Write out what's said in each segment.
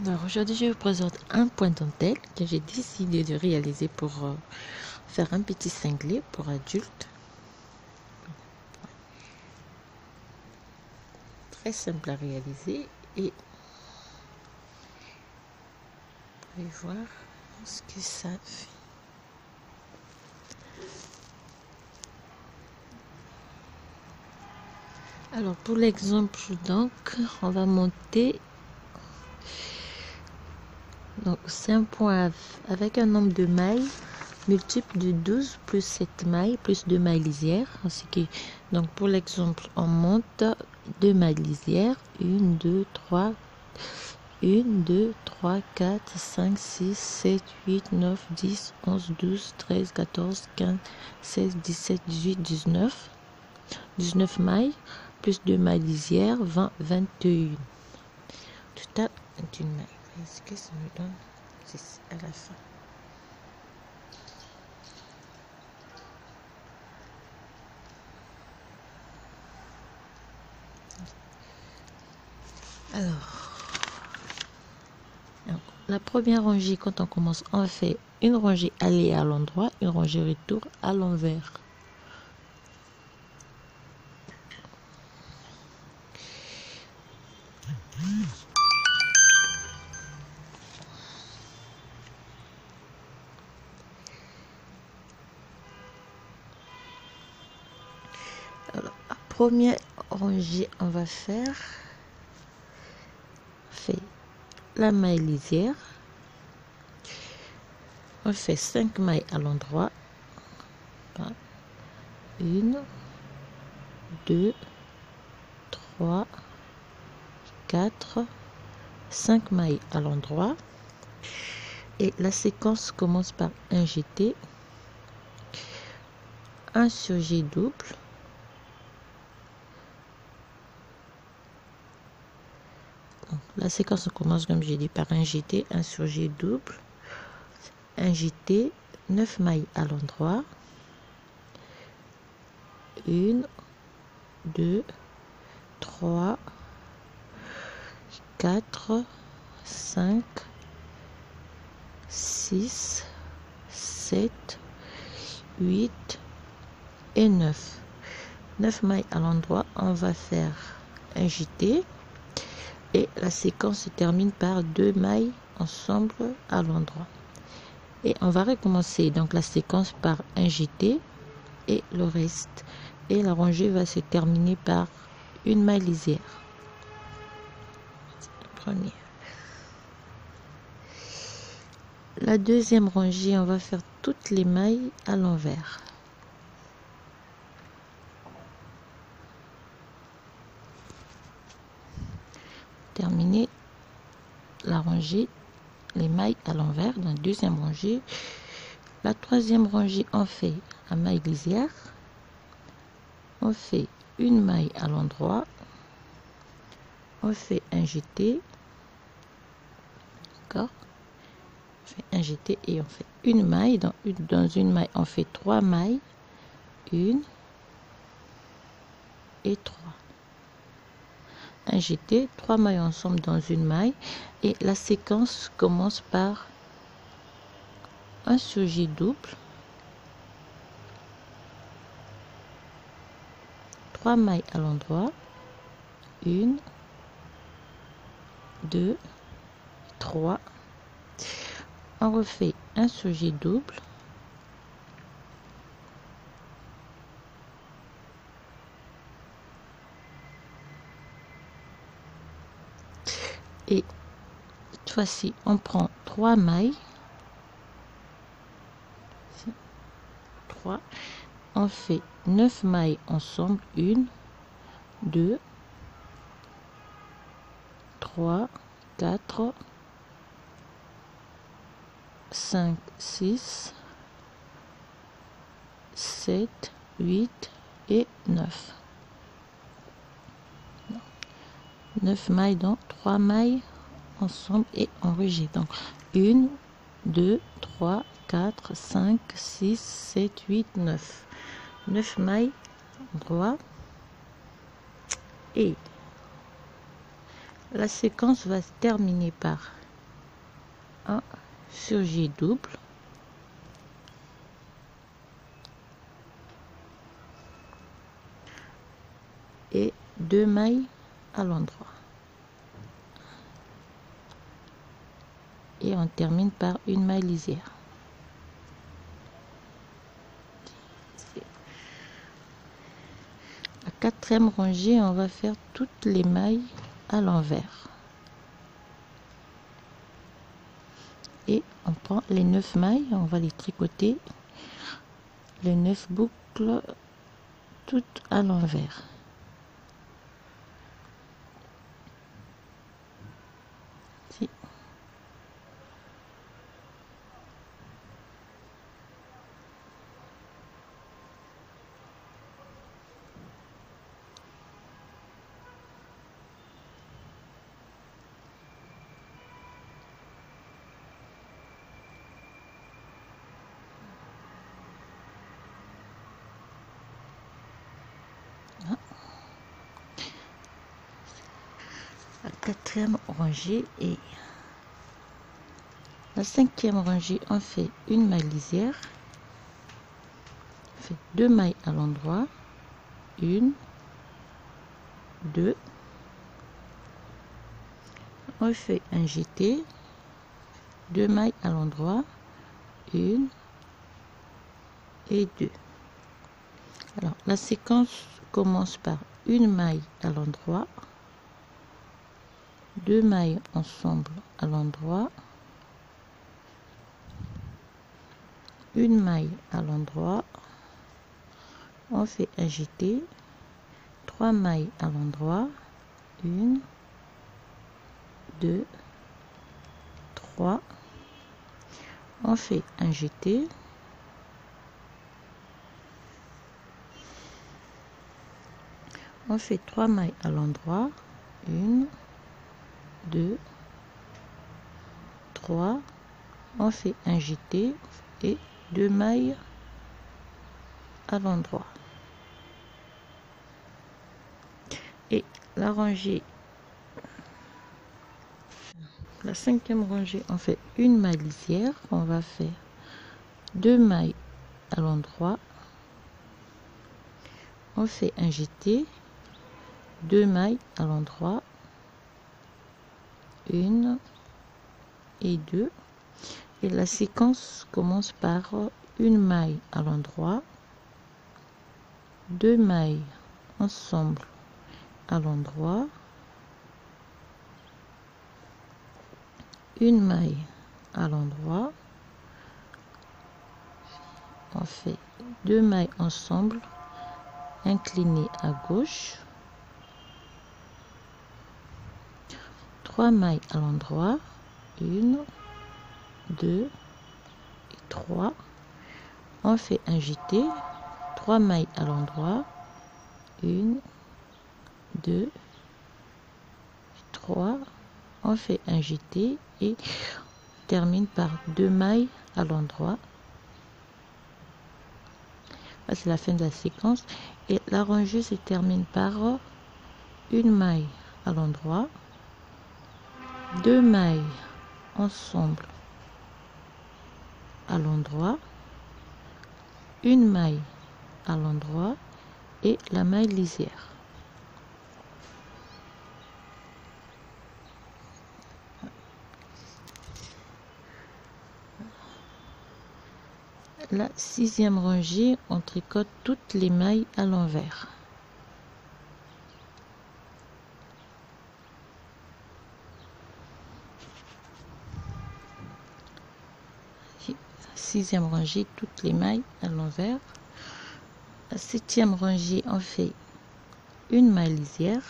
Alors aujourd'hui, je vous présente un point dentelle que j'ai décidé de réaliser pour faire un petit cinglé pour adultes. Très simple à réaliser et vous pouvez voir ce que ça fait. Alors pour l'exemple, donc on va monter. Donc c'est un point avec un nombre de mailles multiple de 12 plus 7 mailles plus 2 mailles lisières. Donc pour l'exemple, on monte 2 mailles lisières, 1, 2, 3, 1, 2, 3, 4, 5, 6, 7, 8, 9, 10, 11, 12, 13, 14, 15, 16, 17, 18, 19. 19 mailles plus 2 mailles lisières, 20, 21. Total, 21 mailles. Est-ce que ça me donne à la fin? Alors, la première rangée, quand on commence, on fait une rangée aller à l'endroit, une rangée retour à l'envers. Alors, la première rangée, on va faire la maille lisière. On fait 5 mailles à l'endroit. 1, 2, 3, 4, 5 mailles à l'endroit. Et la séquence commence par un jeté, un surjet double, donc, la séquence commence comme j'ai dit par un jeté, un surjet double, un jeté, 9 mailles à l'endroit, 1, 2, 3, 4, 5, 6, 7, 8 et 9. 9 mailles à l'endroit, on va faire un jeté et la séquence se termine par 2 mailles ensemble à l'endroit. Et on va recommencer donc la séquence par un jeté et le reste. Et la rangée va se terminer par une maille lisière. La première. La deuxième rangée, on va faire toutes les mailles à l'envers. Terminer la rangée, les mailles à l'envers dans la deuxième rangée. La troisième rangée, on fait la maille lisière. On fait une maille à l'endroit. On fait un jeté. D'accord? On fait un jeté et on fait une maille. Dans une maille, on fait 3 mailles. 1 et 3. Un jeté, 3 mailles ensemble dans une maille. Et la séquence commence par un surjet double, 3 mailles à l'endroit, 1, 2, 3. On refait un surjet double, et cette fois-ci on prend 3 mailles, 3, on fait 9 mailles ensemble, 1, 2, 3, 4, 5, 6, 7, 8 et 9. 9 mailles, donc 3 mailles ensemble et on rejette. Donc 1, 2, 3, 4, 5, 6, 7, 8, 9. 9 mailles droit et la séquence va se terminer par un surjet double et 2 mailles à l'endroit, et on termine par une maille lisière. La quatrième rangée, on va faire toutes les mailles à l'envers et on prend les 9 mailles, on va les tricoter, les 9 boucles toutes à l'envers. La quatrième rangée, et la cinquième rangée, on fait une maille lisière, on fait 2 mailles à l'endroit, 1, 2, on fait un jeté, 2 mailles à l'endroit, 1 et 2. Alors la séquence commence par une maille à l'endroit, 2 mailles ensemble à l'endroit, une maille à l'endroit, on fait un jeté, 3 mailles à l'endroit, 1, 2, 3, on fait un jeté, on fait 3 mailles à l'endroit, 1, 2, 3, on fait un jeté et 2 mailles à l'endroit. Et la rangée, la cinquième rangée, on fait une maille lisière, on va faire 2 mailles à l'endroit, on fait un jeté, 2 mailles à l'endroit, 1 et 2, et la séquence commence par une maille à l'endroit, 2 mailles ensemble à l'endroit, une maille à l'endroit, on fait 2 mailles ensemble inclinées à gauche, 3 mailles à l'endroit, 1, 2 et 3, on fait un jeté, 3 mailles à l'endroit, 1, 2, 3, on fait un jeté et termine par 2 mailles à l'endroit. C'est la fin de la séquence, et la rangée se termine par une maille à l'endroit, 2 mailles ensemble à l'endroit, une maille à l'endroit et la maille lisière. La sixième rangée, on tricote toutes les mailles à l'envers. Sixième rangée, toutes les mailles à l'envers. La septième rangée, on fait une maille lisière,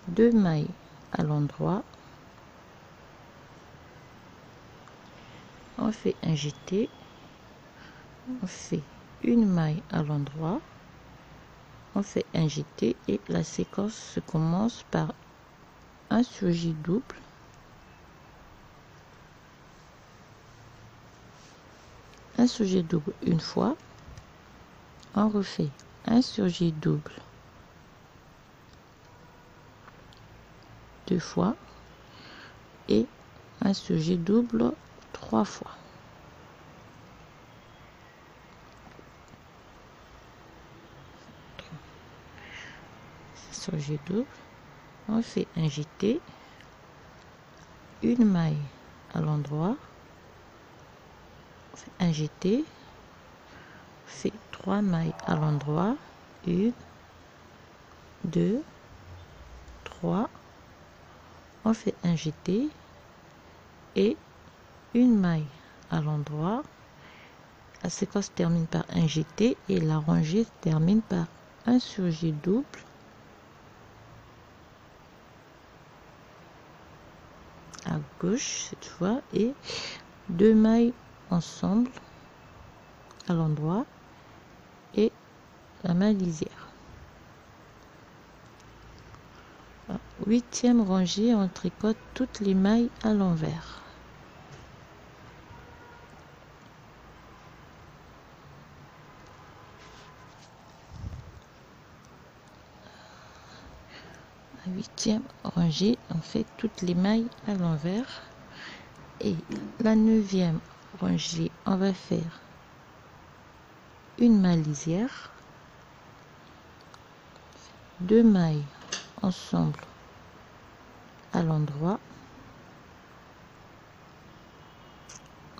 2 mailles à l'endroit, on fait un jeté, on fait une maille à l'endroit, on fait un jeté, et la séquence se commence par un surjet double, un surjet double une fois, on refait un surjet double 2 fois, et un surjet double 3 fois. Surjet double, on fait un jeté, une maille à l'endroit, on fait un jeté, on fait 3 mailles à l'endroit, 1, 2, 3, on fait un jeté et une maille à l'endroit. La séquence se termine par un jeté et la rangée se termine par un surjet double à gauche cette fois et 2 mailles ensemble à l'endroit et la maille lisière. 8e rangée, on tricote toutes les mailles à l'envers. La 8e rangée, on fait toutes les mailles à l'envers. Et la 9e rangée, on va faire une maille lisière, 2 mailles ensemble à l'endroit,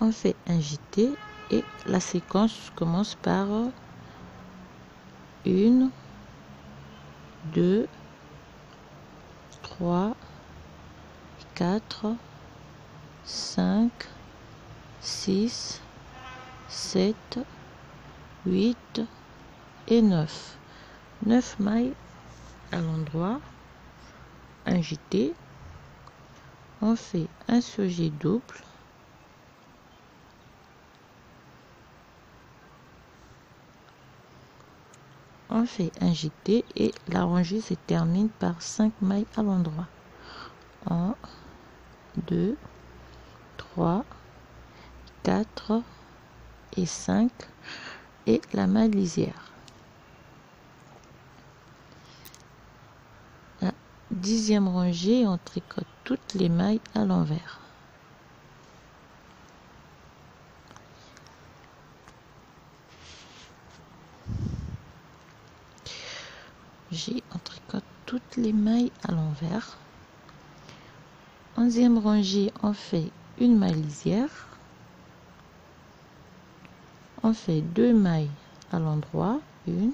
on fait un jeté et la séquence commence par 1, 2, 3, 4, 5, 6, 7, 8 et 9. 9 mailles à l'endroit, un jeté, on fait un surjet double, on fait un jeté et la rangée se termine par 5 mailles à l'endroit. 1, 2, 3, 4 et 5 et la maille lisière. La 10e rangée, on tricote toutes les mailles à l'envers. On tricote toutes les mailles à l'envers. 11e rangée, on fait une maille lisière, on fait 2 mailles à l'endroit, 1,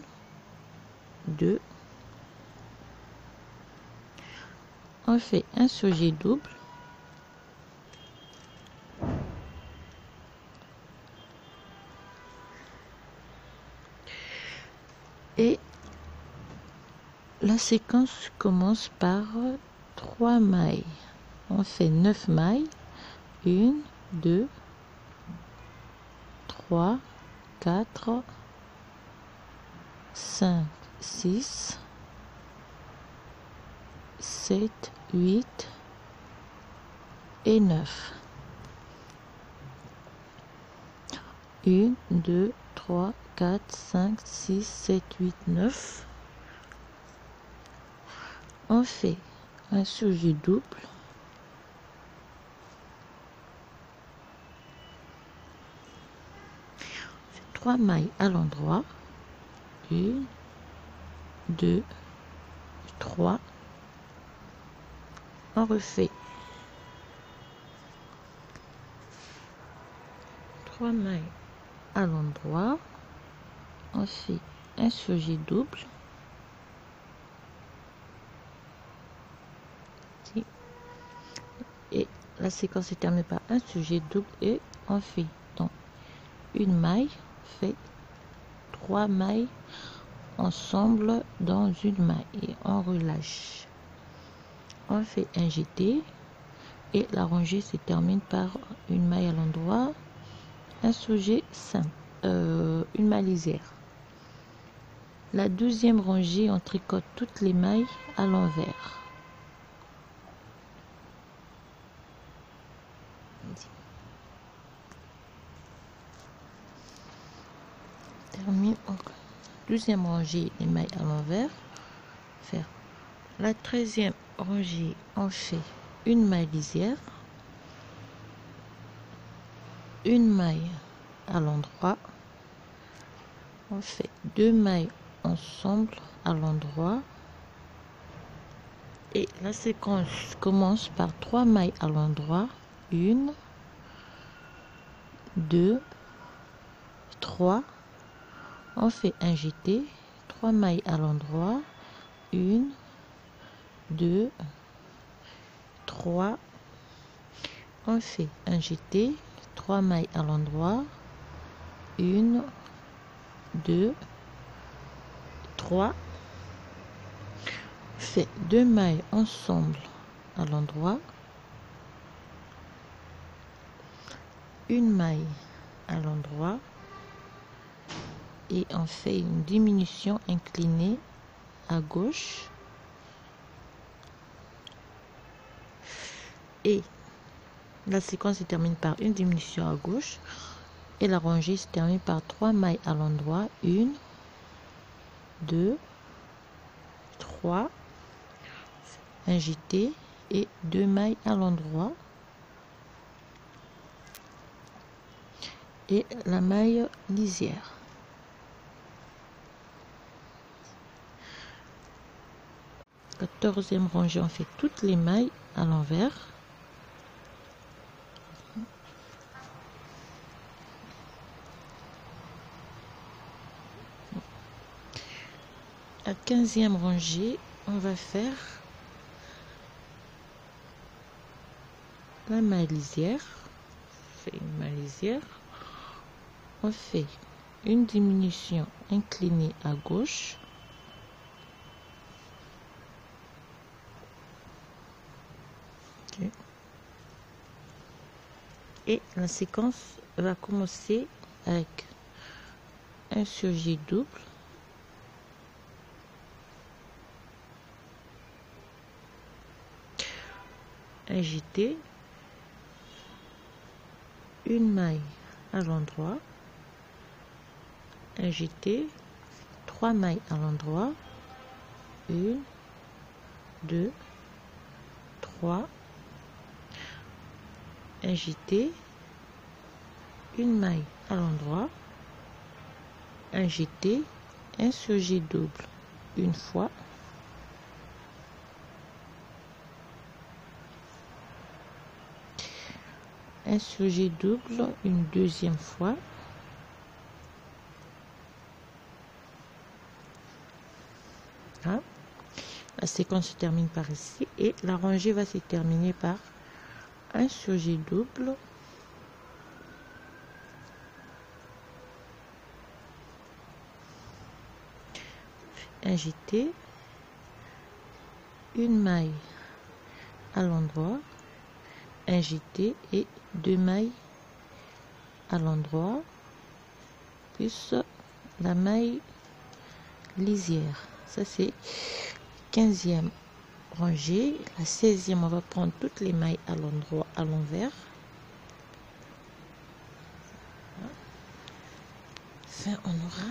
2, on fait un surjet double, et la séquence commence par 3 mailles. On fait 9 mailles, 1, 2, 3, 4, 5, 6, 7, 8 et 9. 1, 2, 3, 4, 5, 6, 7, 8, 9. On fait un surjet double, on fait 3 mailles à l'endroit, 1, 2, 3, on refait 3 mailles à l'endroit, on fait un surjet double, et la séquence est terminée par un surjet double et on fait donc une maille, on fait 3 mailles ensemble dans une maille et on relâche, on fait un jeté et la rangée se termine par une maille à l'endroit, un surjet simple, une maille lisière. La 12e rangée, on tricote toutes les mailles à l'envers. Termine encore. 12e rangée, les mailles à l'envers. Faire la 13e rangée, on fait une maille lisière, une maille à l'endroit, on fait 2 mailles ensemble à l'endroit, et la séquence commence par 3 mailles à l'endroit, 1, 2, 3, on fait un jeté, 3 mailles à l'endroit, 1, 2, 3, on fait un jeté, 3 mailles à l'endroit, 1, 2, 3, fait 2 mailles ensemble à l'endroit, une maille à l'endroit, et on fait une diminution inclinée à gauche, et la séquence se termine par une diminution à gauche, et la rangée se termine par 3 mailles à l'endroit, 1, 2, 3, un jeté et 2 mailles à l'endroit, et la maille lisière. Quatorzième rangée, on fait toutes les mailles à l'envers. À 15e rangée, on va faire la maille lisière. On fait une maille lisière. On fait une diminution inclinée à gauche. Okay. Et la séquence va commencer avec un surjet double, un jeté, une maille à l'endroit, un jeté, 3 mailles à l'endroit, 1, 2, 3, un jeté, une maille à l'endroit, un jeté, un surjet double une fois, un surjet double une deuxième fois, hein? La séquence se termine par ici, et la rangée va se terminer par un surjet double, un jeté, une maille à l'endroit, un jeté et 2 mailles à l'endroit, plus la maille lisière. Ça c'est 15e rangée. La 16e, on va prendre toutes les mailles à l'endroit, à l'envers. Enfin, on aura